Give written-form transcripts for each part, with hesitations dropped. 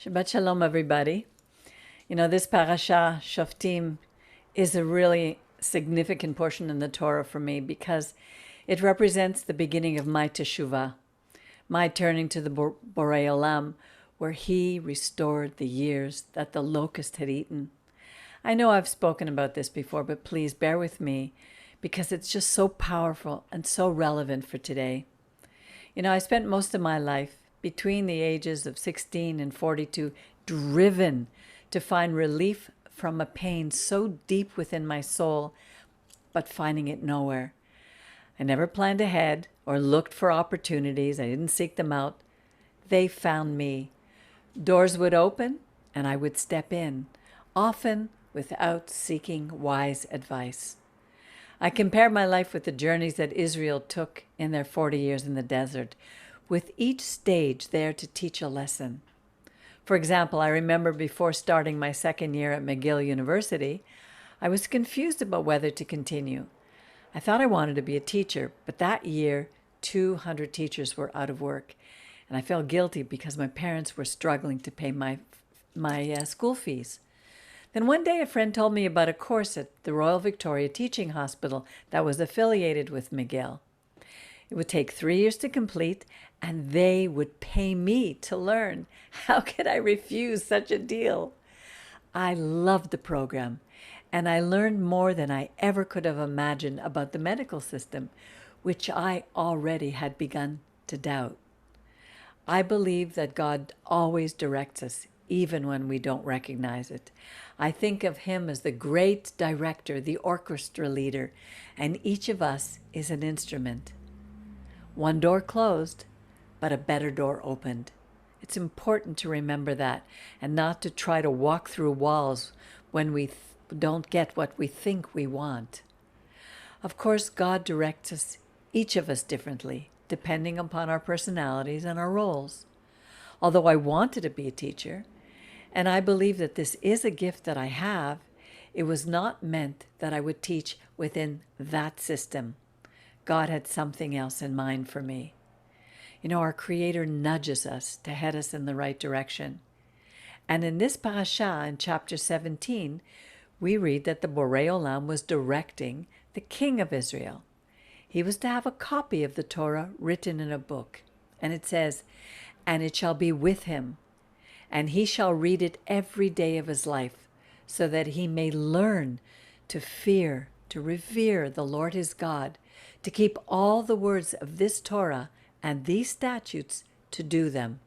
Shabbat Shalom, everybody. This Parashat Shoftim is a really significant portion in the Torah for me because it represents the beginning of my teshuvah, my turning to the Borei Olam, where He restored the years that the locust had eaten. I know I've spoken about this before, but please bear with me because it's just so powerful and so relevant for today. I spent most of my life between the ages of 16 and 42 driven to find relief from a pain so deep within my soul, but finding it nowhere. I never planned ahead or looked for opportunities. I didn't seek them out. They found me. Doors would open and I would step in, often without seeking wise advice. I compare my life with the journeys that Israel took in their 40 years in the desert, with each stage there to teach a lesson. For example, I remember before starting my second year at McGill University, I was confused about whether to continue. I thought I wanted to be a teacher, but that year, 200 teachers were out of work, and I felt guilty because my parents were struggling to pay my school fees. Then one day a friend told me about a course at the Royal Victoria Teaching Hospital that was affiliated with McGill. It would take 3 years to complete, and they would pay me to learn. How could I refuse such a deal? I loved the program, and I learned more than I ever could have imagined about the medical system, which I already had begun to doubt. I believe that God always directs us, even when we don't recognize it. I think of Him as the great director, the orchestra leader, and each of us is an instrument. One door closed, but a better door opened. It's important to remember that and not to try to walk through walls when we don't get what we think we want. Of course, God directs us, each of us differently, depending upon our personalities and our roles. Although I wanted to be a teacher, and I believe that this is a gift that I have, it was not meant that I would teach within that system. God had something else in mind for me. Our Creator nudges us to head us in the right direction. And in this parasha, in chapter 17, we read that the Borei Olam was directing the king of Israel. He was to have a copy of the Torah written in a book. And it says, "And it shall be with him, and he shall read it every day of his life, so that he may learn to fear, to revere the Lord his God, to keep all the words of this Torah and these statutes to do them,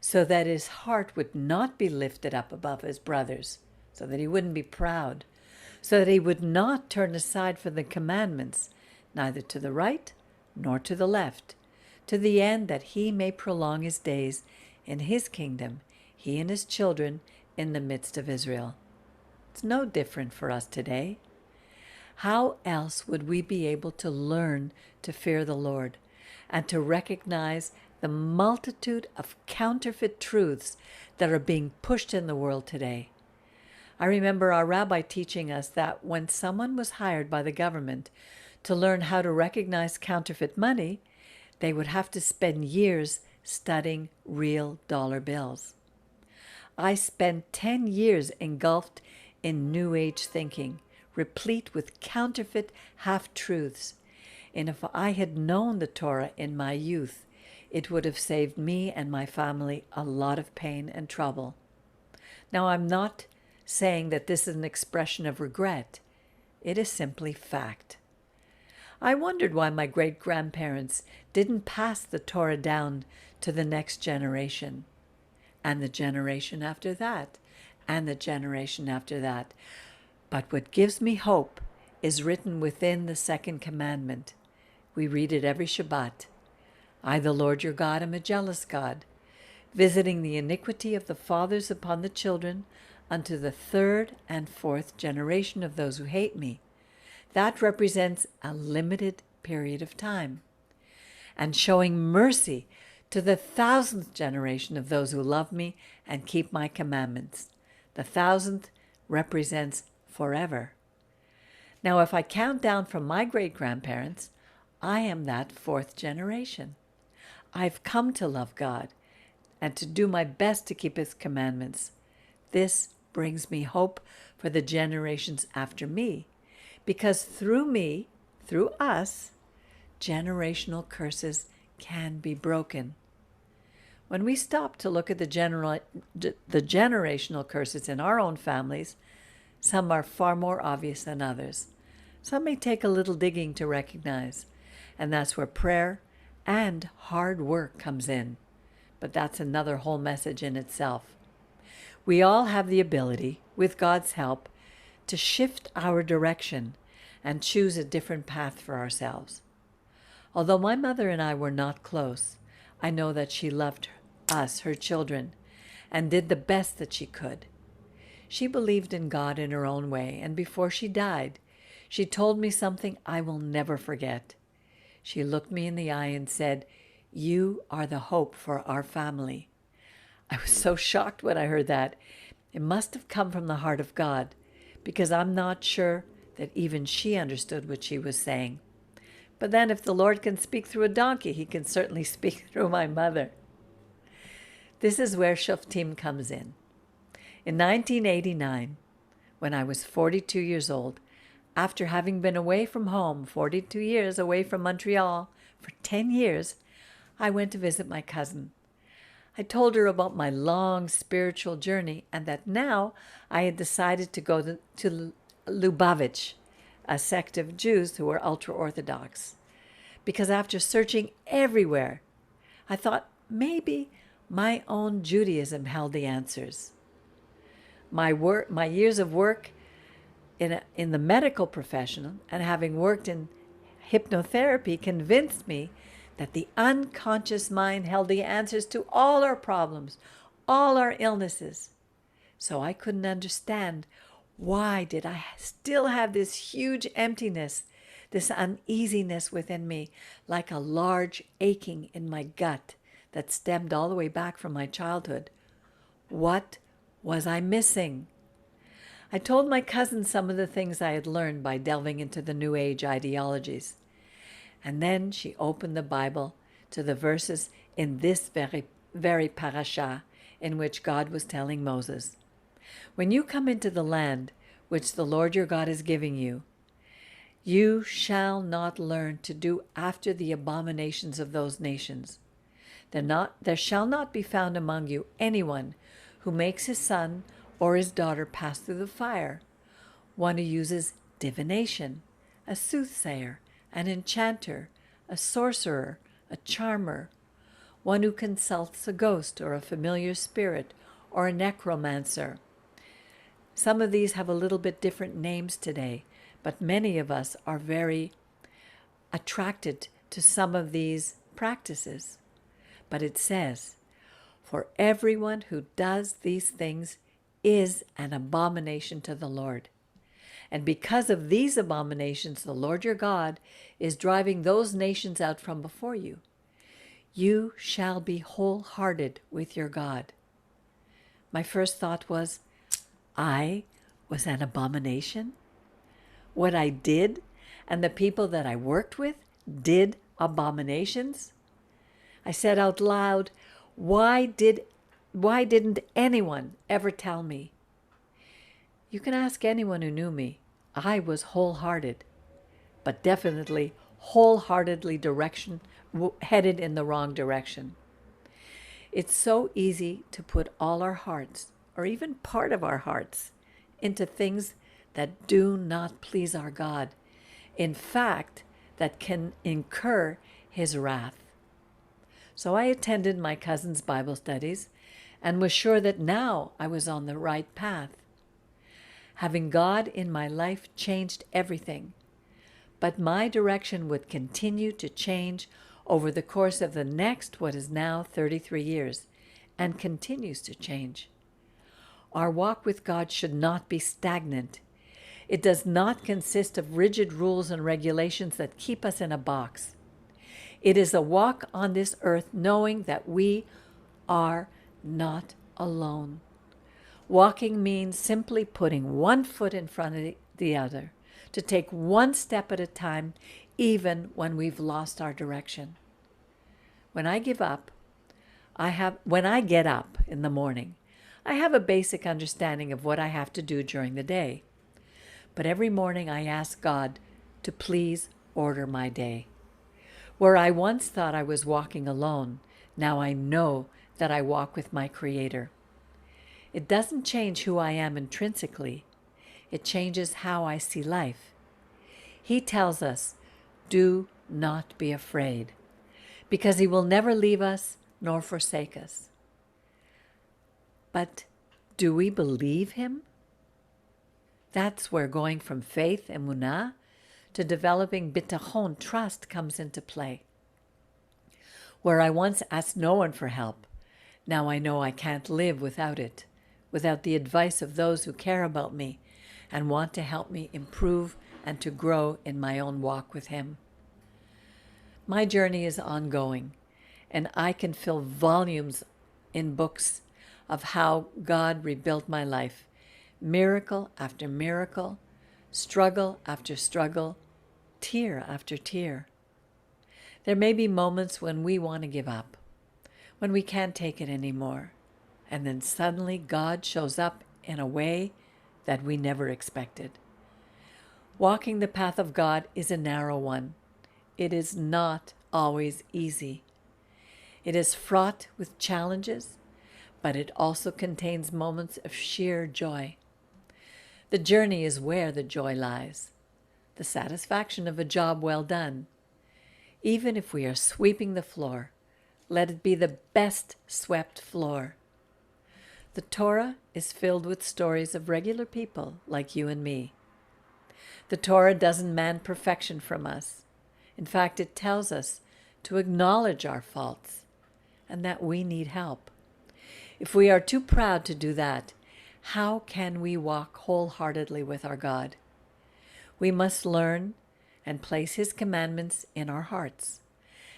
so that his heart would not be lifted up above his brothers," so that he wouldn't be proud, so that he would not turn aside from the commandments, neither to the right nor to the left, to the end that he may prolong his days in his kingdom, he and his children in the midst of Israel. It's no different for us today. How else would we be able to learn to fear the Lord and to recognize the multitude of counterfeit truths that are being pushed in the world today? I remember our Rabbi teaching us that when someone was hired by the government to learn how to recognize counterfeit money, they would have to spend years studying real dollar bills. I spent 10 years engulfed in New Age thinking, replete with counterfeit half-truths. And if I had known the Torah in my youth, it would have saved me and my family a lot of pain and trouble. Now, I'm not saying that this is an expression of regret. It is simply fact. I wondered why my great-grandparents didn't pass the Torah down to the next generation, and the generation after that, and the generation after that. But what gives me hope is written within the second commandment. We read it every Shabbat. "I, the Lord your God, am a jealous God, visiting the iniquity of the fathers upon the children unto the third and fourth generation of those who hate me." That represents a limited period of time. "And showing mercy to the 1,000th generation of those who love me and keep my commandments." The 1,000th represents forever. Now, if I count down from my great-grandparents, I am that fourth generation. I've come to love God and to do my best to keep his commandments. This brings me hope for the generations after me, because through me, through us, generational curses can be broken. When we stop to look at the generational curses in our own families, some are far more obvious than others. Some may take a little digging to recognize, and that's where prayer and hard work comes in. But that's another whole message in itself. We all have the ability, with God's help, to shift our direction and choose a different path for ourselves. Although my mother and I were not close, I know that she loved us, her children, and did the best that she could. She believed in God in her own way, and before she died, she told me something I will never forget. She looked me in the eye and said, "You are the hope for our family." I was so shocked when I heard that. It must have come from the heart of God, because I'm not sure that even she understood what she was saying. But then if the Lord can speak through a donkey, he can certainly speak through my mother. This is where Shoftim comes in. In 1989, when I was 42 years old, after having been away from home, 42 years away from Montreal, for 10 years, I went to visit my cousin. I told her about my long spiritual journey and that now I had decided to go to Lubavitch, a sect of Jews who were ultra-Orthodox. Because after searching everywhere, I thought maybe my own Judaism held the answers. My years of work in the medical profession and having worked in hypnotherapy convinced me that the unconscious mind held the answers to all our problems, all our illnesses. So I couldn't understand, why did I still have this huge emptiness, this uneasiness within me, like a large aching in my gut that stemmed all the way back from my childhood? What was I missing? I told my cousin some of the things I had learned by delving into the New Age ideologies. And then she opened the Bible to the verses in this very parasha in which God was telling Moses, "When you come into the land which the Lord your God is giving you, you shall not learn to do after the abominations of those nations. There shall not be found among you anyone who makes his son or his daughter pass through the fire, one who uses divination, a soothsayer, an enchanter, a sorcerer, a charmer, one who consults a ghost or a familiar spirit, or a necromancer." Some of these have a little bit different names today, but many of us are very attracted to some of these practices. But it says, "For everyone who does these things is an abomination to the Lord. And because of these abominations, the Lord your God is driving those nations out from before you. You shall be wholehearted with your God." My first thought was, I was an abomination? What I did and the people that I worked with did abominations? I said out loud, why didn't anyone ever tell me? You can ask anyone who knew me. I was wholehearted, but definitely wholeheartedly headed in the wrong direction. It's so easy to put all our hearts, or even part of our hearts, into things that do not please our God. In fact, that can incur his wrath. So I attended my cousin's Bible studies and was sure that now I was on the right path. Having God in my life changed everything, but my direction would continue to change over the course of the next, what is now 33 years, and continues to change. Our walk with God should not be stagnant. It does not consist of rigid rules and regulations that keep us in a box. It is a walk on this earth knowing that we are not alone. Walking means simply putting one foot in front of the other, to take one step at a time, even when we've lost our direction. When I give up, When I get up in the morning, I have a basic understanding of what I have to do during the day. But every morning I ask God to please order my day. Where I once thought I was walking alone, now I know that I walk with my Creator. It doesn't change who I am intrinsically. It changes how I see life. He tells us, do not be afraid, because He will never leave us nor forsake us. But do we believe Him? That's where going from faith, emunah, to developing bitachon, trust, comes into play. Where I once asked no one for help, now I know I can't live without it, without the advice of those who care about me and want to help me improve and to grow in my own walk with Him. My journey is ongoing, and I can fill volumes in books of how God rebuilt my life, miracle after miracle, struggle after struggle, tear after tear. There may be moments when we want to give up, when we can't take it anymore, and then suddenly God shows up in a way that we never expected. Walking the path of God is a narrow one. It is not always easy. It is fraught with challenges, but it also contains moments of sheer joy. The journey is where the joy lies, the satisfaction of a job well done. Even if we are sweeping the floor, let it be the best swept floor. The Torah is filled with stories of regular people like you and me. The Torah doesn't demand perfection from us. In fact, it tells us to acknowledge our faults and that we need help. If we are too proud to do that, how can we walk wholeheartedly with our God? We must learn and place His commandments in our hearts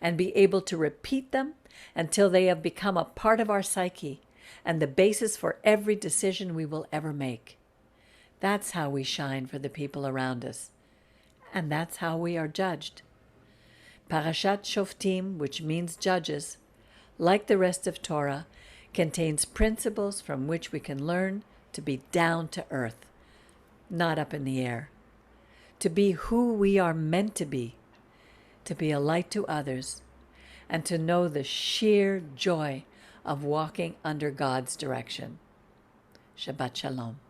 and be able to repeat them until they have become a part of our psyche and the basis for every decision we will ever make. That's how we shine for the people around us, and that's how we are judged. Parashat Shoftim, which means judges, like the rest of Torah, contains principles from which we can learn to be down to earth, not up in the air, to be who we are meant to be a light to others, and to know the sheer joy of walking under God's direction. Shabbat Shalom.